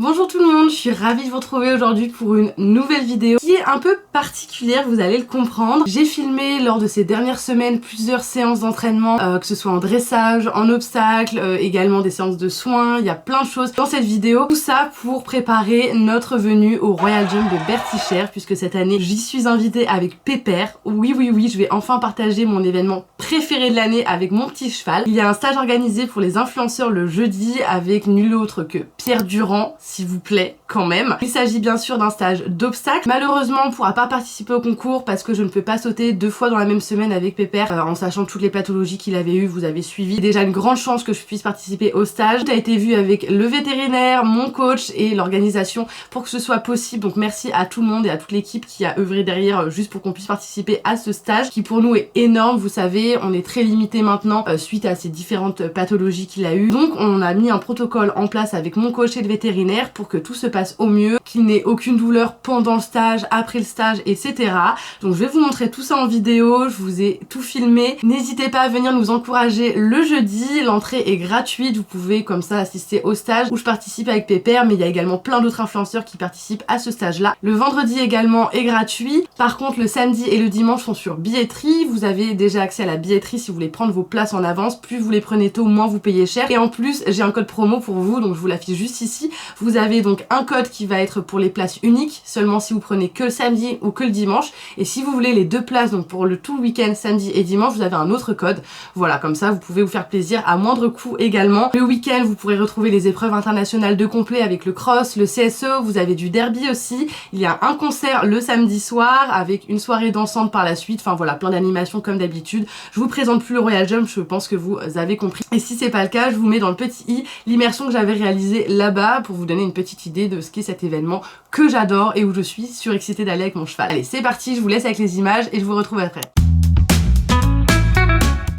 Bonjour tout le monde, je suis ravie de vous retrouver aujourd'hui pour une nouvelle vidéo qui est un peu particulière, vous allez le comprendre. J'ai filmé lors de ces dernières semaines plusieurs séances d'entraînement, que ce soit en dressage, en obstacle, également des séances de soins, il y a plein de choses dans cette vidéo. Tout ça pour préparer notre venue au Royal Jump de Bertichères, puisque cette année j'y suis invitée avec Pépère. Oui, je vais enfin partager mon événement préféré de l'année avec mon petit cheval. Il y a un stage organisé pour les influenceurs le jeudi avec nul autre que Pierre Durand, s'il vous plaît, quand même. Il s'agit bien sûr d'un stage d'obstacle. Malheureusement, on ne pourra pas participer au concours parce que je ne peux pas sauter 2 fois dans la même semaine avec Pépère, en sachant toutes les pathologies qu'il avait eues, vous avez suivi. Déjà une grande chance que je puisse participer au stage. Tout a été vu avec le vétérinaire, mon coach et l'organisation pour que ce soit possible. Donc merci à tout le monde et à toute l'équipe qui a œuvré derrière juste pour qu'on puisse participer à ce stage qui pour nous est énorme. Vous savez, on est très limité maintenant suite à ces différentes pathologies qu'il a eues. Donc on a mis un protocole en place avec mon coach et le vétérinaire pour que tout se passe au mieux, qu'il n'ait aucune douleur pendant le stage, après le stage, etc. Donc je vais vous montrer tout ça en vidéo, je vous ai tout filmé. N'hésitez pas à venir nous encourager le jeudi, l'entrée est gratuite, vous pouvez comme ça assister au stage où je participe avec Pépère, mais il y a également plein d'autres influenceurs qui participent à ce stage-là. Le vendredi également est gratuit, par contre le samedi et le dimanche sont sur billetterie, vous avez déjà accès à la billetterie si vous voulez prendre vos places en avance, plus vous les prenez tôt, moins vous payez cher. Et en plus, j'ai un code promo pour vous, donc je vous l'affiche juste ici. Vous avez donc un code qui va être pour les places uniques, seulement si vous prenez que le samedi ou que le dimanche. Et si vous voulez les 2 places, donc pour tout le week-end, samedi et dimanche, vous avez un autre code. Voilà, comme ça, vous pouvez vous faire plaisir à moindre coût également. Le week-end, vous pourrez retrouver les épreuves internationales de complet avec le cross, le CSO, vous avez du derby aussi. Il y a un concert le samedi soir avec une soirée dansante par la suite. Enfin voilà, plein d'animations comme d'habitude. Je vous présente plus le Royal Jump, je pense que vous avez compris. Et si c'est pas le cas, je vous mets dans le petit i l'immersion que j'avais réalisée là-bas pour vous donner une petite idée de ce qu'est cet événement que j'adore et où je suis surexcitée d'aller avec mon cheval. Allez, c'est parti, je vous laisse avec les images et je vous retrouve après.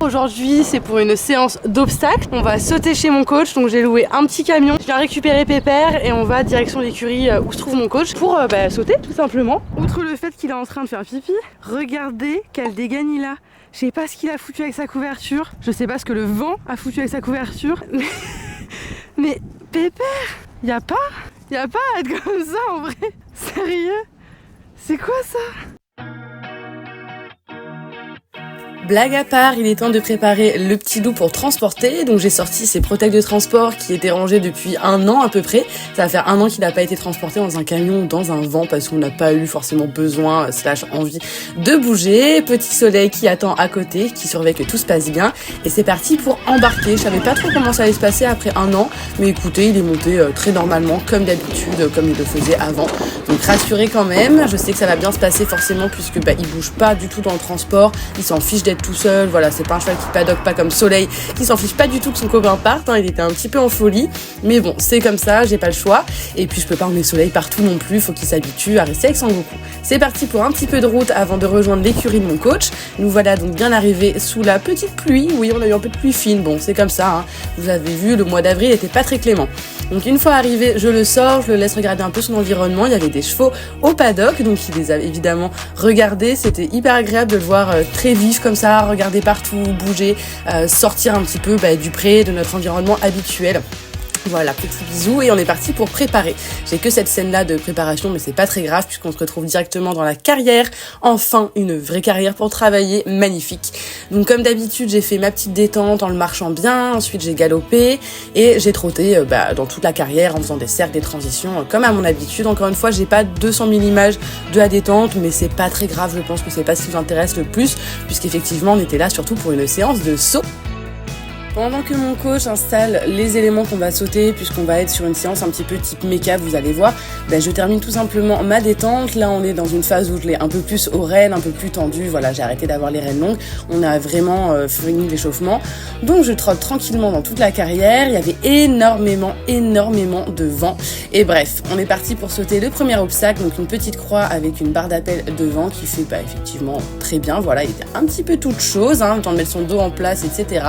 Aujourd'hui, c'est pour une séance d'obstacles. On va sauter chez mon coach, donc j'ai loué un petit camion. Je viens récupérer Pépère et on va direction l'écurie où se trouve mon coach pour sauter tout simplement. Outre le fait qu'il est en train de faire pipi, regardez quelle dégaine il a. Je sais pas ce qu'il a foutu avec sa couverture, je sais pas ce que le vent a foutu avec sa couverture, mais Pépère, y a pas à être comme ça en vrai. Sérieux? C'est quoi ça? Blague à part, il est temps de préparer le petit loup pour transporter. Donc j'ai sorti ces protèges de transport qui étaient rangés depuis 1 an à peu près. Ça va faire 1 an qu'il n'a pas été transporté dans un camion, dans un vent, parce qu'on n'a pas eu forcément besoin / envie de bouger. Petit soleil qui attend à côté, qui surveille que tout se passe bien. Et c'est parti pour embarquer. Je savais pas trop comment ça allait se passer après 1 an, mais écoutez, il est monté très normalement, comme d'habitude, comme il le faisait avant. Donc rassuré quand même. Je sais que ça va bien se passer forcément puisque il bouge pas du tout dans le transport. Il s'en fiche d'être tout seul, voilà, c'est pas un cheval qui paddock, pas comme Soleil, qui s'en fiche pas du tout que son copain parte, il était un petit peu en folie, mais bon, c'est comme ça, j'ai pas le choix, et puis je peux pas emmener Soleil partout non plus, faut qu'il s'habitue à rester avec Sangoku. C'est parti pour un petit peu de route avant de rejoindre l'écurie de mon coach. Nous voilà donc bien arrivés sous la petite pluie, oui, on a eu un peu de pluie fine, bon, c'est comme ça, vous avez vu, le mois d'avril était pas très clément. Donc une fois arrivé, je le sors, je le laisse regarder un peu son environnement, il y avait des chevaux au paddock, donc il les a évidemment regardés, c'était hyper agréable de le voir très vif comme ça, regarder partout, bouger, sortir un petit peu du pré, de notre environnement habituel. Voilà, petit bisou et on est parti pour préparer. J'ai que cette scène-là de préparation, mais c'est pas très grave puisqu'on se retrouve directement dans la carrière. Enfin, une vraie carrière pour travailler, magnifique. Donc comme d'habitude, j'ai fait ma petite détente en le marchant bien, ensuite j'ai galopé et j'ai trotté dans toute la carrière en faisant des cercles, des transitions, comme à mon habitude. Encore une fois, j'ai pas 200 000 images de la détente, mais c'est pas très grave, je pense que c'est pas ce qui vous intéresse le plus, puisqu'effectivement, on était là surtout pour une séance de saut. Pendant que mon coach installe les éléments qu'on va sauter, puisqu'on va être sur une séance un petit peu type make-up, vous allez voir, je termine tout simplement ma détente. Là, on est dans une phase où je l'ai un peu plus aux rênes, un peu plus tendue. Voilà, j'ai arrêté d'avoir les rênes longues. On a vraiment fini l'échauffement. Donc, je trotte tranquillement dans toute la carrière. Il y avait énormément de vent. Et bref, on est parti pour sauter le premier obstacle, donc une petite croix avec une barre d'appel devant qui fait effectivement très bien. Voilà, il était un petit peu toute chose, le temps de mettre son dos en place, etc.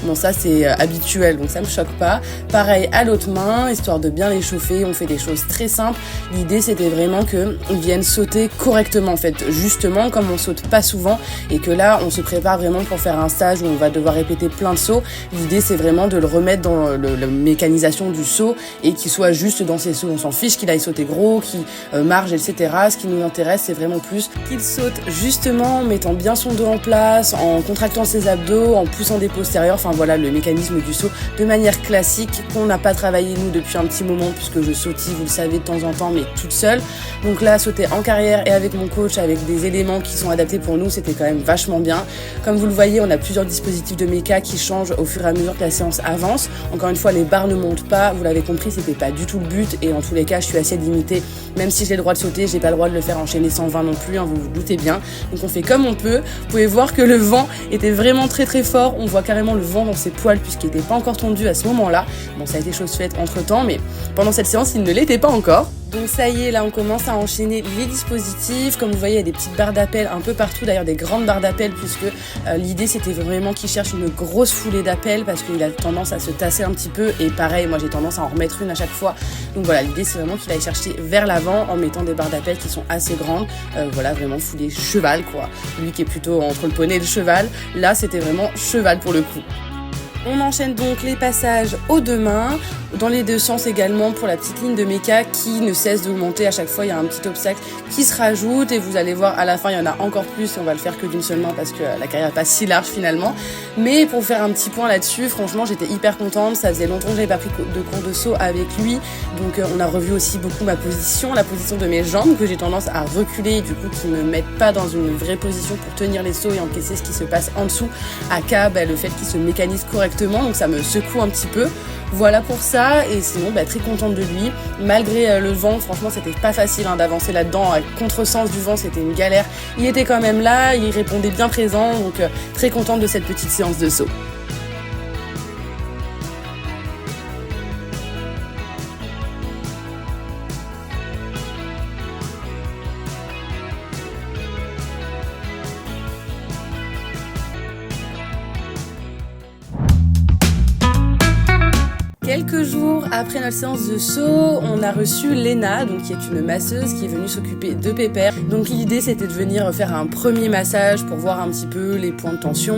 Bon, ça c'est habituel, donc ça me choque pas. Pareil à l'autre main, histoire de bien les chauffer, on fait des choses très simples. L'idée c'était vraiment qu'ils viennent sauter correctement en fait, justement comme on saute pas souvent et que là on se prépare vraiment pour faire un stage où on va devoir répéter plein de sauts. L'idée c'est vraiment de le remettre dans la mécanisation du saut et qu'il soit juste dans ses sauts. On s'en fiche qu'il aille sauter gros, qu'il marge, etc. Ce qui nous intéresse c'est vraiment plus qu'il saute justement en mettant bien son dos en place, en contractant ses abdos, en poussant des postérieurs, enfin voilà le mécanisme du saut de manière classique qu'on n'a pas travaillé nous depuis un petit moment puisque je sautille, vous le savez, de temps en temps mais toute seule. Donc là sauter en carrière et avec mon coach avec des éléments qui sont adaptés pour nous, c'était quand même vachement bien. Comme vous le voyez, on a plusieurs dispositifs de méca qui changent au fur et à mesure que la séance avance. Encore une fois, les barres ne montent pas, vous l'avez compris, c'était pas du tout le but et en tous les cas je suis assez limitée, même si j'ai le droit de sauter, j'ai pas le droit de le faire enchaîner 120 non plus, hein, vous vous doutez bien. Donc on fait comme on peut. Vous pouvez voir que le vent était vraiment très très fort, on voit carrément le vent dans ses poils puisqu'il n'était pas encore tendu à ce moment-là. Bon, ça a été chose faite entre temps, mais pendant cette séance il ne l'était pas encore. Donc ça y est, là on commence à enchaîner les dispositifs. Comme vous voyez, il y a des petites barres d'appel un peu partout, d'ailleurs des grandes barres d'appel puisque l'idée c'était vraiment qu'il cherche une grosse foulée d'appel parce qu'il a tendance à se tasser un petit peu et pareil, moi j'ai tendance à en remettre une à chaque fois. Donc voilà, l'idée c'est vraiment qu'il aille chercher vers l'avant en mettant des barres d'appel qui sont assez grandes. Voilà, vraiment foulée cheval quoi. Lui qui est plutôt entre le poney et le cheval, là c'était vraiment cheval pour le coup. On enchaîne donc les passages aux deux mains, dans les deux sens également pour la petite ligne de méca qui ne cesse d'augmenter. À chaque fois, il y a un petit obstacle qui se rajoute et vous allez voir à la fin, il y en a encore plus et on va le faire que d'une seule main parce que la carrière n'est pas si large finalement. Mais pour faire un petit point là-dessus, franchement, j'étais hyper contente. Ça faisait longtemps que j'avais pas pris de cours de saut avec lui. Donc on a revu aussi beaucoup ma position, la position de mes jambes que j'ai tendance à reculer et du coup qui me mettent pas dans une vraie position pour tenir les sauts et encaisser ce qui se passe en dessous. Aka, le fait qu'il se mécanise correctement, donc ça me secoue un petit peu. Voilà pour ça, et sinon très contente de lui. Malgré le vent, franchement c'était pas facile d'avancer là-dedans, à contresens du vent c'était une galère. Il était quand même là, il répondait bien présent, donc très contente de cette petite séance de saut. Quelques jours après notre séance de saut, on a reçu Léna, donc qui est une masseuse qui est venue s'occuper de Pépère. Donc l'idée c'était de venir faire un premier massage pour voir un petit peu les points de tension,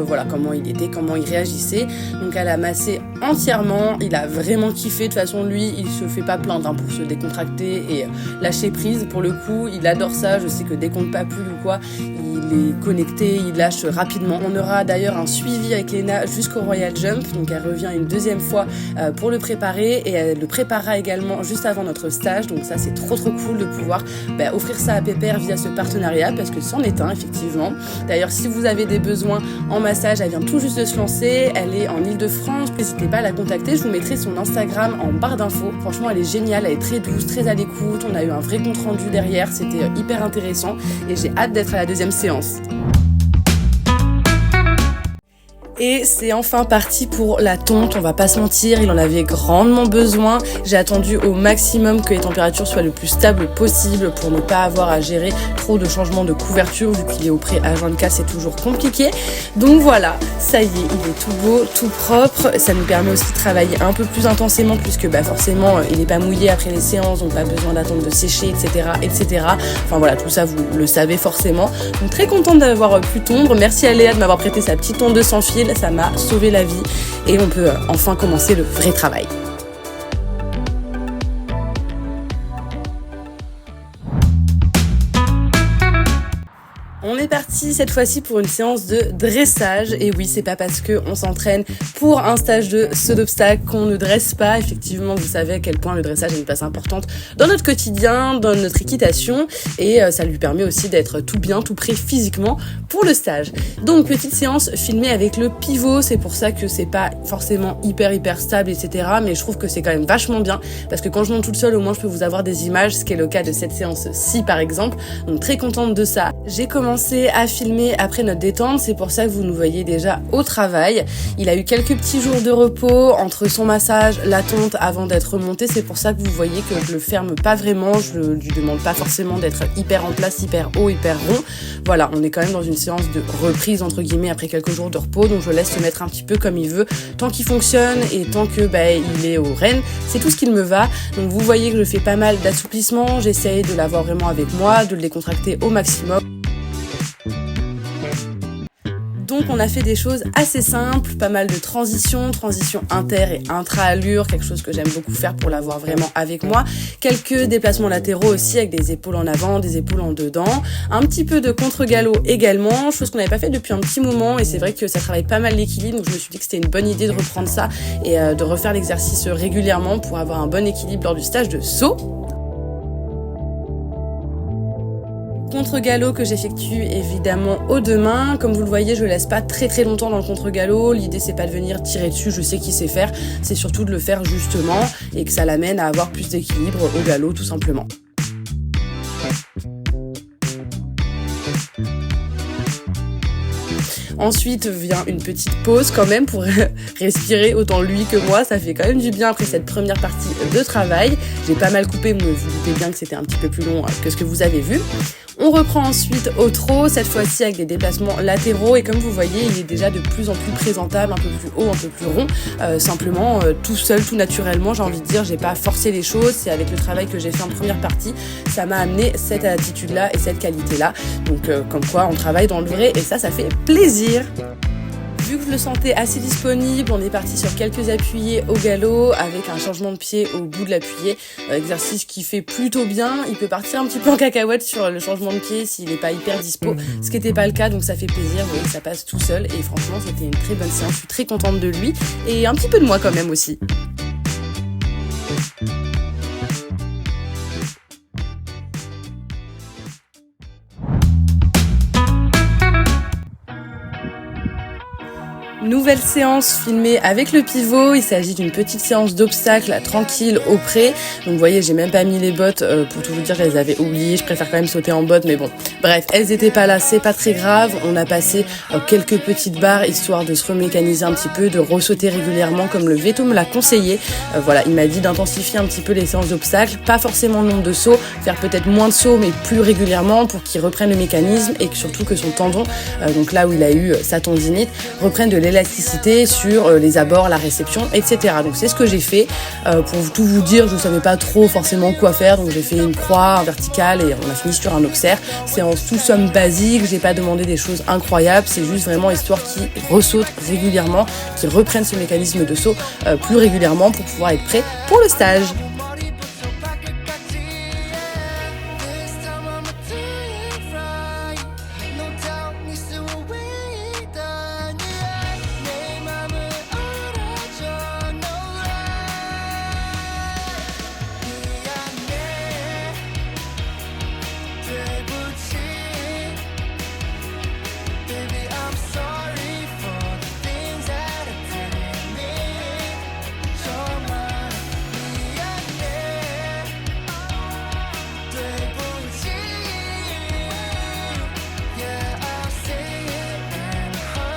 voilà comment il était, comment il réagissait. Donc elle a massé entièrement, il a vraiment kiffé. De toute façon lui, il se fait pas plaindre pour se décontracter et lâcher prise. Pour le coup, il adore ça. Je sais que dès qu'on ne peut plus ou quoi, il est connecté, il lâche rapidement. On aura d'ailleurs un suivi avec Léna jusqu'au Royal Jump, donc elle revient une deuxième fois pour le préparer et elle le préparera également juste avant notre stage. Donc ça c'est trop cool de pouvoir offrir ça à Pépère via ce partenariat parce que c'en est un effectivement. D'ailleurs si vous avez des besoins en massage, elle vient tout juste de se lancer, elle est en Ile-de-France, n'hésitez pas à la contacter, je vous mettrai son Instagram en barre d'infos. Franchement elle est géniale, elle est très douce, très à l'écoute, on a eu un vrai compte rendu derrière, c'était hyper intéressant et j'ai hâte d'être à la deuxième séance. Et c'est enfin parti pour la tonte, on va pas se mentir, il en avait grandement besoin. J'ai attendu au maximum que les températures soient le plus stables possible pour ne pas avoir à gérer trop de changements de couverture, vu qu'il est au pré H24, c'est toujours compliqué. Donc voilà, ça y est, il est tout beau, tout propre. Ça nous permet aussi de travailler un peu plus intensément puisque forcément il n'est pas mouillé après les séances, donc pas besoin d'attendre de sécher, etc., etc. Enfin voilà, tout ça vous le savez forcément. Donc très contente d'avoir pu tondre. Merci à Léa de m'avoir prêté sa petite tondeuse sans fil. Ça m'a sauvé la vie et on peut enfin commencer le vrai travail. On est parti cette fois-ci pour une séance de dressage et oui, c'est pas parce que on s'entraîne pour un stage de saut d'obstacle qu'on ne dresse pas. Effectivement, vous savez à quel point le dressage a une place importante dans notre quotidien, dans notre équitation et ça lui permet aussi d'être tout bien, tout prêt physiquement pour le stage. Donc petite séance filmée avec le pivot, c'est pour ça que c'est pas forcément hyper stable, etc. Mais je trouve que c'est quand même vachement bien parce que quand je monte toute seule, au moins je peux vous avoir des images, ce qui est le cas de cette séance-ci par exemple. Donc très contente de ça. J'ai commencé commencé à filmer après notre détente, c'est pour ça que vous nous voyez déjà au travail. Il a eu quelques petits jours de repos entre son massage, la tonte avant d'être remonté, c'est pour ça que vous voyez que je le ferme pas vraiment, je lui demande pas forcément d'être hyper en place, hyper haut, hyper rond. Voilà, on est quand même dans une séance de reprise entre guillemets après quelques jours de repos, donc je laisse se mettre un petit peu comme il veut, tant qu'il fonctionne et tant que il est au renne, c'est tout ce qu'il me va. Donc vous voyez que je fais pas mal d'assouplissements, j'essaye de l'avoir vraiment avec moi, de le décontracter au maximum. Donc on a fait des choses assez simples, pas mal de transitions inter et intra-allure, quelque chose que j'aime beaucoup faire pour l'avoir vraiment avec moi. Quelques déplacements latéraux aussi avec des épaules en avant, des épaules en dedans. Un petit peu de contre-galop également, chose qu'on n'avait pas fait depuis un petit moment et c'est vrai que ça travaille pas mal l'équilibre, donc je me suis dit que c'était une bonne idée de reprendre ça et de refaire l'exercice régulièrement pour avoir un bon équilibre lors du stage de saut. Contre-galop que j'effectue évidemment aux deux mains. Comme vous le voyez, je laisse pas très longtemps dans le contre-galop. L'idée c'est pas de venir tirer dessus, je sais qu'il sait faire, c'est surtout de le faire justement et que ça l'amène à avoir plus d'équilibre au galop tout simplement. Ensuite vient une petite pause quand même pour respirer, autant lui que moi, ça fait quand même du bien après cette première partie de travail. J'ai pas mal coupé, mais vous doutez bien que c'était un petit peu plus long que ce que vous avez vu. On reprend ensuite au trot, cette fois-ci avec des déplacements latéraux et comme vous voyez, il est déjà de plus en plus présentable, un peu plus haut, un peu plus rond, simplement tout seul, tout naturellement, j'ai envie de dire, j'ai pas forcé les choses, c'est avec le travail que j'ai fait en première partie, ça m'a amené cette attitude-là et cette qualité-là, donc comme quoi on travaille dans le vrai et ça fait plaisir. Vu que je le sentais assez disponible, on est parti sur quelques appuyés au galop avec un changement de pied au bout de l'appuyé. Exercice qui fait plutôt bien. Il peut partir un petit peu en cacahuète sur le changement de pied s'il n'est pas hyper dispo, ce qui n'était pas le cas, donc ça fait plaisir. Vous voyez que ça passe tout seul et franchement c'était une très bonne séance. Je suis très contente de lui et un petit peu de moi quand même aussi. Nouvelle séance filmée avec le pivot, il s'agit d'une petite séance d'obstacles tranquille au pré. Donc vous voyez, j'ai même pas mis les bottes pour tout vous dire, je les avais oubliées, je préfère quand même sauter en bottes mais bon. Bref, elles étaient pas là, c'est pas très grave. On a passé quelques petites barres histoire de se remécaniser un petit peu, de ressauter régulièrement comme le Veto me l'a conseillé. Voilà, il m'a dit d'intensifier un petit peu les séances d'obstacles, pas forcément le nombre de sauts, faire peut-être moins de sauts mais plus régulièrement pour qu'il reprenne le mécanisme et que surtout que son tendon, donc là où il a eu sa tendinite, reprenne de l'élasticité sur les abords, la réception, etc. Donc c'est ce que j'ai fait. Pour tout vous dire, je savais pas trop forcément quoi faire, donc j'ai fait une croix, un vertical et on a fini sur un auxerre. Séance tout somme basique, j'ai pas demandé des choses incroyables, c'est juste vraiment histoire qu'il ressaute régulièrement, qu'il reprenne ce mécanisme de saut plus régulièrement pour pouvoir être prêt pour le stage.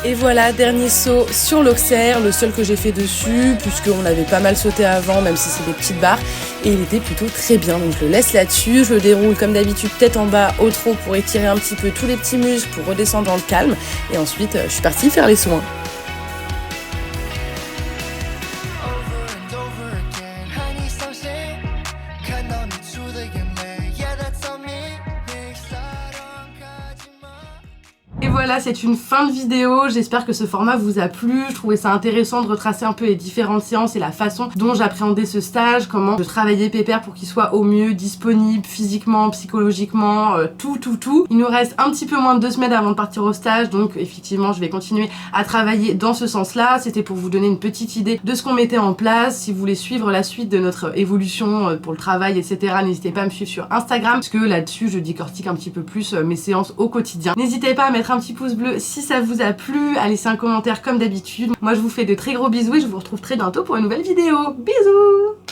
Et voilà, dernier saut sur l'auxerre, le seul que j'ai fait dessus, puisqu'on avait pas mal sauté avant, même si c'est des petites barres, et il était plutôt très bien, donc je le laisse là-dessus, je le déroule comme d'habitude tête en bas au trot pour étirer un petit peu tous les petits muscles, pour redescendre dans le calme, et ensuite je suis partie faire les soins. Et voilà, c'est une fin de vidéo, j'espère que ce format vous a plu, je trouvais ça intéressant de retracer un peu les différentes séances et la façon dont j'appréhendais ce stage, comment je travaillais Pépère pour qu'il soit au mieux disponible physiquement, psychologiquement, tout. Il nous reste un petit peu moins de 2 semaines avant de partir au stage, donc effectivement je vais continuer à travailler dans ce sens-là. C'était pour vous donner une petite idée de ce qu'on mettait en place. Si vous voulez suivre la suite de notre évolution pour le travail, etc., n'hésitez pas à me suivre sur Instagram, parce que là-dessus je décortique un petit peu plus mes séances au quotidien. N'hésitez pas à mettre un petit pouce bleu si ça vous a plu, à laisser un commentaire comme d'habitude. Moi je vous fais de très gros bisous et je vous retrouve très bientôt pour une nouvelle vidéo. Bisous!